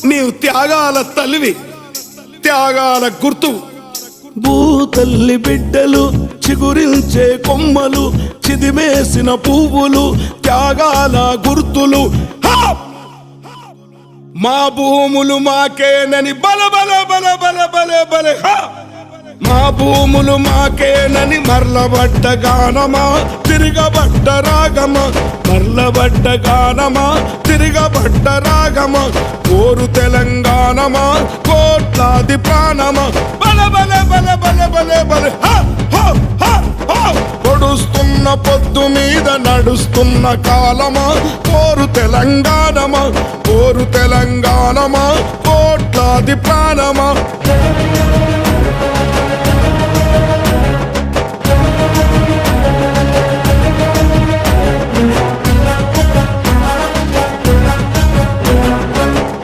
నీవు త్యాగాల తల్లివి, త్యాగాల గుర్తు. భూతల్లి బిడ్డలు చిగురించే కొమ్మలు, చిదిమేసిన పువ్వులు, త్యాగాల గుర్తులు. మా భూములు మాకేనని బల బల బల బల బల బల. మా భూములు మాకేనని మరలబడ్డ గానమా, తిరగబడ్డ రాగమా, మరలబడ్డ గానమా, తిరగబడ్డ రాగమా. కోరు తెలంగాణమా, కోట్లాది ప్రాణమా, బల బల బల బల బల బల. పొడుస్తున్న పొద్దు మీద నడుస్తున్న కాలమా, కోరు తెలంగాణమా, కోరు తెలంగాణమా, కోట్లాది ప్రాణమా.